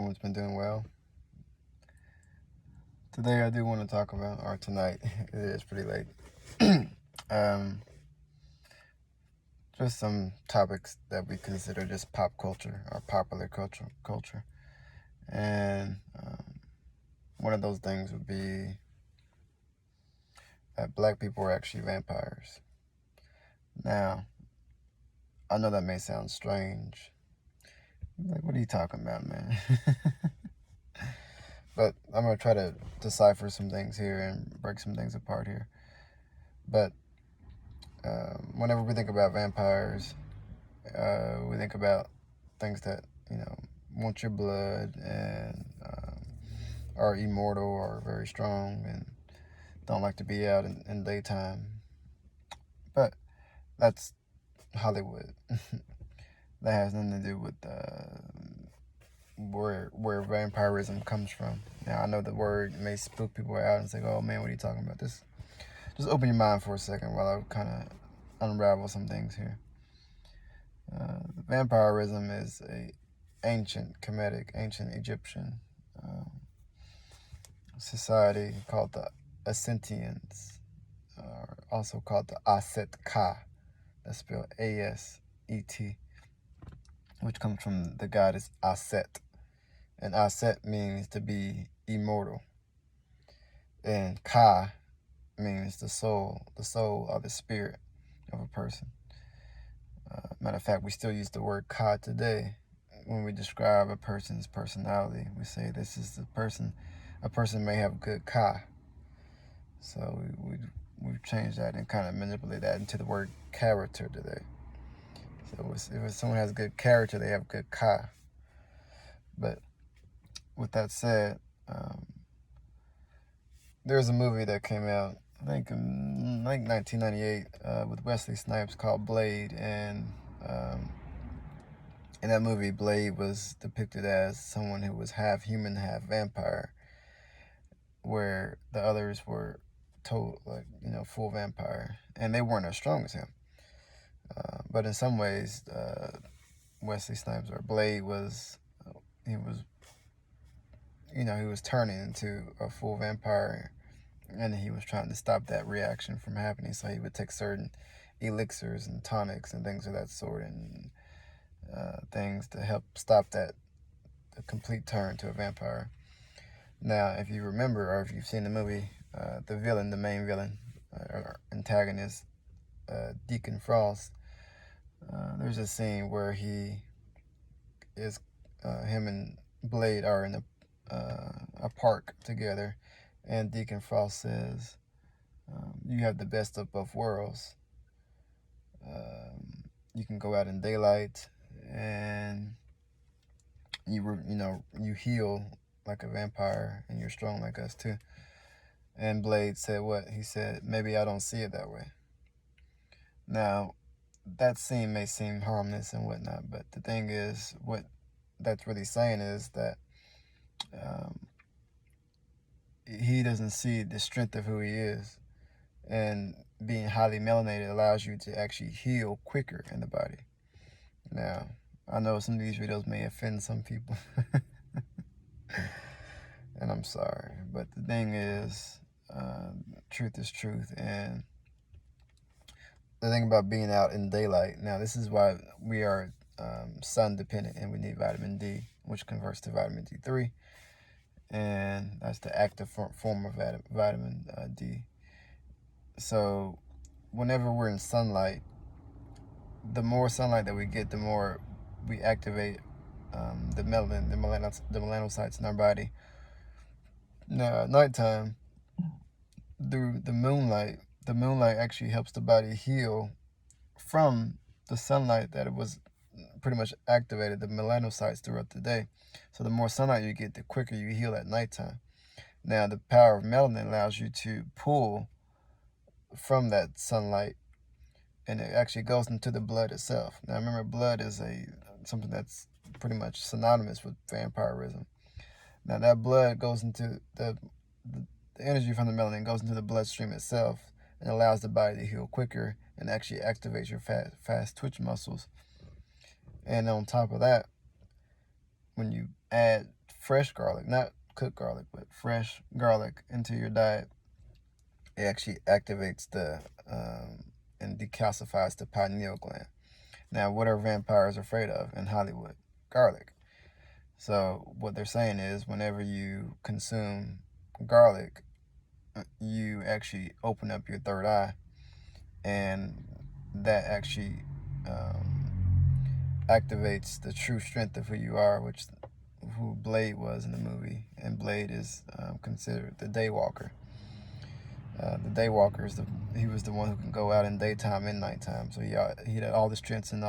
everyone's been doing well. Today I do want to talk about, or tonight, it is pretty late, just some topics that we consider just pop culture or popular culture. And one of those things would be that black people are actually vampires. Now, I know that may sound strange. Like, what are you talking about, man? But I'm going to try to decipher some things here and break some things apart here. But whenever we think about vampires, we think about things that, want your blood and are immortal or very strong and don't like to be out in daytime. But that's Hollywood. That has nothing to do with where vampirism comes from. Now, I know the word may spook people out and say, oh man, what are you talking about? Just open your mind for a second while I kind of unravel some things here. Vampirism is a ancient Egyptian society called the Asetians, also called the Aset Ka. That's spelled A-S-E-T, which comes from the goddess Aset. And Aset means to be immortal. And Ka means the soul or the spirit of a person. Matter of fact, we still use the word Ka today when we describe a person's personality. We say this is the person. A person may have good Ka. So we've changed that and kind of manipulate that into the word character today. So if someone has good character, they have good Ka. But with that said, there's a movie that came out, I think in 1998, with Wesley Snipes called Blade, and in that movie, Blade was depicted as someone who was half human, half vampire, where the others were full vampire, and they weren't as strong as him. But in some ways, Wesley Snipes or Blade he was turning into a full vampire, and he was trying to stop that reaction from happening. So he would take certain elixirs and tonics and things of that sort, and things to help stop the complete turn to a vampire. Now, if you remember, or if you've seen the movie, the main villain, or antagonist, Deacon Frost, there's a scene where him and Blade are in a park together, and Deacon Frost says, you have the best of both worlds. You can go out in daylight, and you heal like a vampire, and you're strong like us too. And Blade said what? He said, maybe I don't see it that way. Now, that scene may seem harmless and whatnot, but the thing is, what that's really saying is that he doesn't see the strength of who he is, and being highly melanated allows you to actually heal quicker in the body. Now, I know some of these videos may offend some people, and I'm sorry, but the thing is, truth is truth, and the thing about being out in daylight, now this is why we are sun dependent, and we need vitamin D, which converts to vitamin D3, and that's the active form of vitamin D. So whenever we're in sunlight, the more sunlight that we get, the more we activate the melanocytes in our body. Now at nighttime, through the moonlight actually helps the body heal from the sunlight that it was pretty much activated the melanocytes throughout the day. So the more sunlight you get, the quicker you heal at nighttime. Now, the power of melanin allows you to pull from that sunlight, and it actually goes into the blood itself. Now, remember, blood is something that's pretty much synonymous with vampirism. Now, that blood goes into the energy from the melanin goes into the bloodstream itself and allows the body to heal quicker and actually activates your fast twitch muscles. And on top of that, when you add fresh garlic, not cooked garlic, but fresh garlic into your diet, it actually activates and decalcifies the pineal gland. Now, what are vampires afraid of in Hollywood? Garlic. So what they're saying is whenever you consume garlic, you actually open up your third eye, and that actually activates the true strength of who you are, which who Blade was in the movie. And Blade is considered the daywalker. The daywalker he was the one who can go out in daytime and nighttime. So he had all the strengths and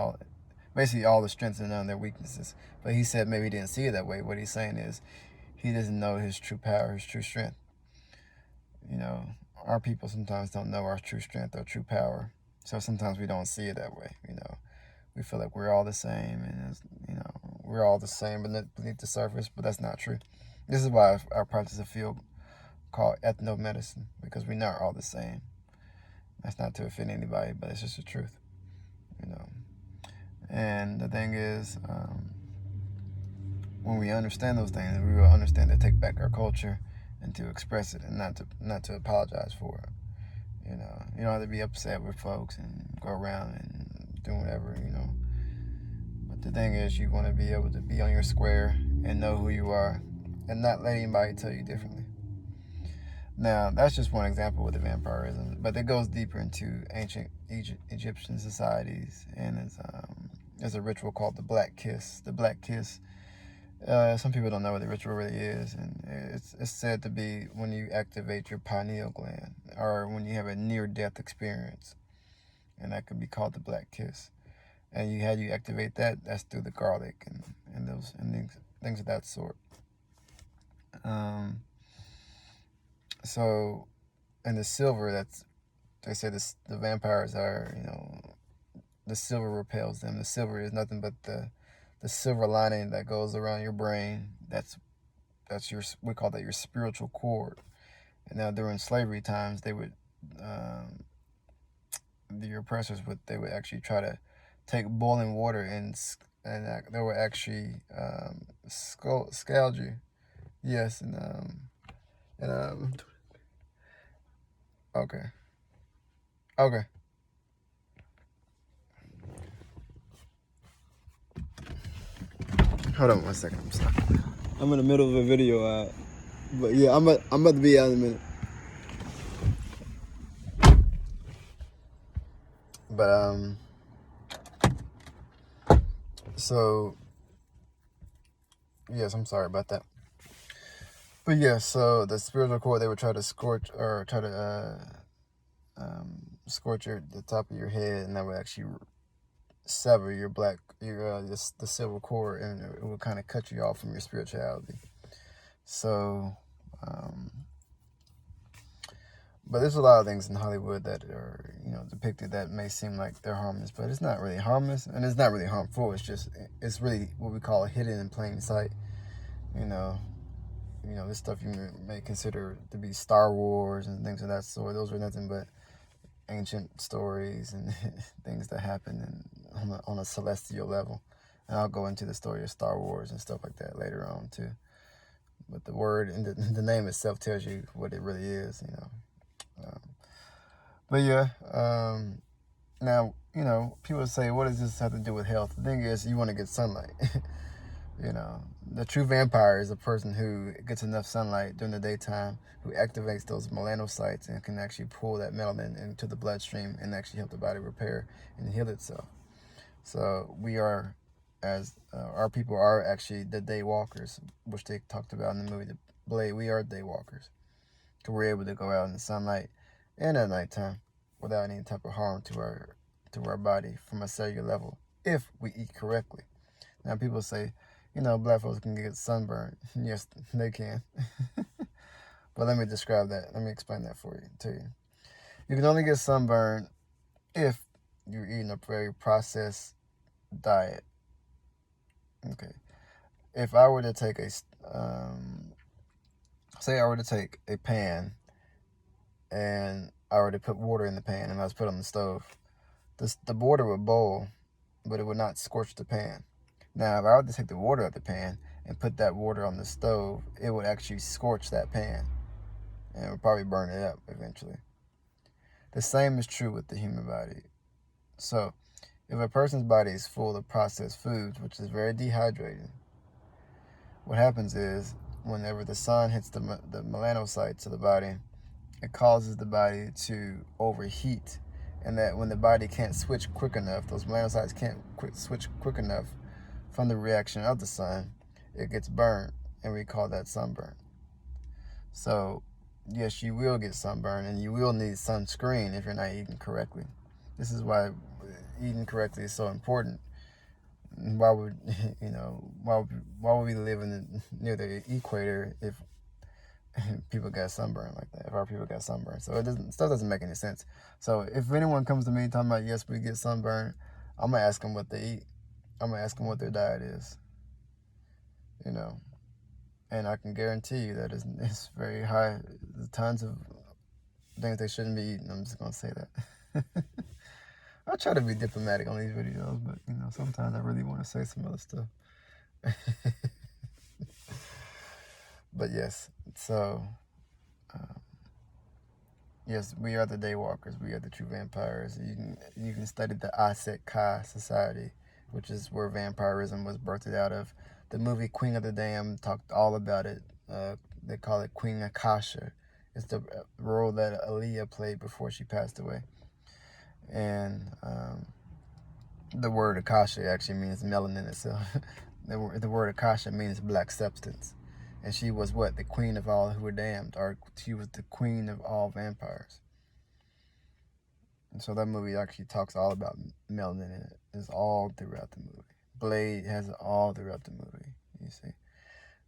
basically all the strengths and none of their weaknesses. But he said maybe he didn't see it that way. What he's saying is he doesn't know his true power, his true strength. You know, our people sometimes don't know our true strength or true power. So sometimes we don't see it that way. You know, we feel like we're all the same, and we're all the same beneath the surface, but that's not true. This is why I practice a field called ethnomedicine, because we're not all the same. That's not to offend anybody, but it's just the truth. You know, and the thing is, when we understand those things, we will understand to take back our culture and to express it, and not to apologize for it. You know, you don't have to be upset with folks and go around and do whatever, you know. But the thing is, you want to be able to be on your square and know who you are and not let anybody tell you differently. Now, that's just one example with the vampirism, but it goes deeper into ancient Egyptian societies, and there's a ritual called the Black Kiss. The Black Kiss, some people don't know what the ritual really is, and it's said to be when you activate your pineal gland, or when you have a near-death experience, and that could be called the Black Kiss. And how you activate that's through the garlic and those and things of that sort. So, and the silver, they say the vampires are, you know, the silver repels them. The silver is nothing but the silver lining that goes around your brain. That's we call that your spiritual cord. And now during slavery times, they would, the oppressors would actually try to take boiling water and they would actually scald you. Yes, okay. Hold on 1 second. I'm sorry. I'm in the middle of a video, but yeah, I'm about to be out in a minute. But so yes, I'm sorry about that. But yeah, so the spiritual cord, they would try to scorch the top of your head, and that would actually sever the silver cord, and it would kind of cut you off from your spirituality. So, but there's a lot of things in Hollywood that are, you know, depicted that may seem like they're harmless, but it's not really harmless, and it's not really harmful. It's really what we call hidden in plain sight. You know, this stuff you may consider to be Star Wars and things of that sort. Those are nothing but ancient stories and things that happen on a celestial level. And I'll go into the story of Star Wars and stuff like that later on too. But the word and the name itself tells you what it really is, you know. But yeah, now, you know, people say, what does this have to do with health? The thing is, you want to get sunlight. You know, the true vampire is a person who gets enough sunlight during the daytime, who activates those melanocytes and can actually pull that melanin into the bloodstream and actually help the body repair and heal itself. So we are, our people are actually the day walkers, which they talked about in the movie The Blade. We are day walkers. So we're able to go out in the sunlight and at nighttime without any type of harm to our body from a cellular level if we eat correctly. Now people say, you know, black folks can get sunburned. Yes, they can. But let me describe that. Let me explain that to you. You can only get sunburned if you're eating a very processed diet. Okay. If I were to take say I were to take a pan and I were to put water in the pan and I was put on the stove, the water would boil, but it would not scorch the pan. Now, if I were to take the water out of the pan and put that water on the stove, it would actually scorch that pan, and it would probably burn it up eventually. The same is true with the human body. So, if a person's body is full of processed foods, which is very dehydrating, what happens is, whenever the sun hits the melanocytes of the body, it causes the body to overheat, and that when the body can't switch quick enough, those melanocytes can't switch quick enough from the reaction of the sun, it gets burned, and we call that sunburn. So, yes, you will get sunburn, and you will need sunscreen if you're not eating correctly. This is why eating correctly is so important. Why would why would we live near the equator if people got sunburned like that? If our people got sunburned, so stuff doesn't make any sense. So if anyone comes to me talking about, yes, we get sunburned, I'm gonna ask them what they eat. I'm gonna ask them what their diet is. And I can guarantee you that it's very high. There's tons of things they shouldn't be eating. I'm just gonna say that. I try to be diplomatic on these videos, but sometimes I really want to say some other stuff. But yes, so yes, we are the daywalkers. We are the true vampires. You can study the Aset Ka society, which is where vampirism was birthed out of. The movie Queen of the Damned talked all about it. They call it Queen Akasha. It's the role that Aaliyah played before she passed away. And the word Akasha actually means melanin itself. The word Akasha means black substance. And she was what? The queen of all who were damned. Or she was the queen of all vampires. And so that movie actually talks all about melanin in it. It's all throughout the movie. Blade has it all throughout the movie, you see.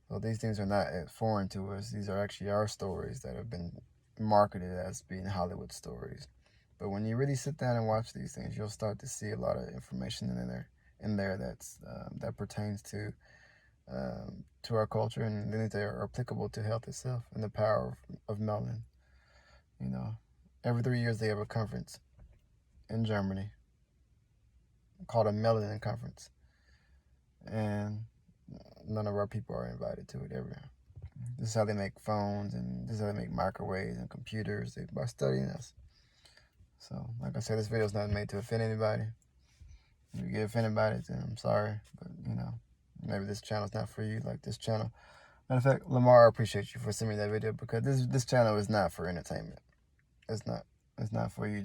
So these things are not foreign to us. These are actually our stories that have been marketed as being Hollywood stories. But when you really sit down and watch these things, you'll start to see a lot of information in there that pertains to our culture, and then they are applicable to health itself and the power of melanin. Every 3 years they have a conference in Germany called a melanin conference, and none of our people are invited to it ever. This is how they make phones, and this is how they make microwaves and computers, by studying us. So, like I said, this video is not made to offend anybody. If you get offended by it, then I'm sorry. But, maybe this channel is not for you, like this channel. Matter of fact, Lamar, I appreciate you for sending me that video, because this channel is not for entertainment. It's not. It's not for you,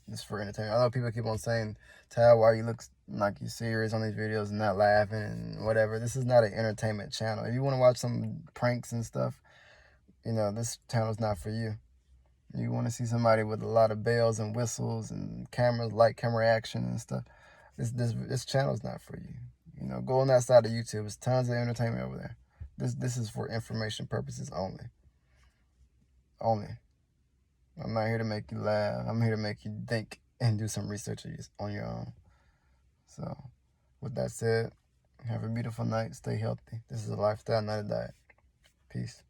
just for entertainment. I know people keep on saying, Tal, why you look like you're serious on these videos and not laughing and whatever. This is not an entertainment channel. If you want to watch some pranks and stuff, this channel is not for you. You want to see somebody with a lot of bells and whistles and cameras, light camera action and stuff, this channel is not for you. Go on that side of YouTube. There's tons of entertainment over there. This is for information purposes only. Only. I'm not here to make you laugh. I'm here to make you think and do some research on your own. So, with that said, have a beautiful night. Stay healthy. This is a lifestyle, not a diet. Peace.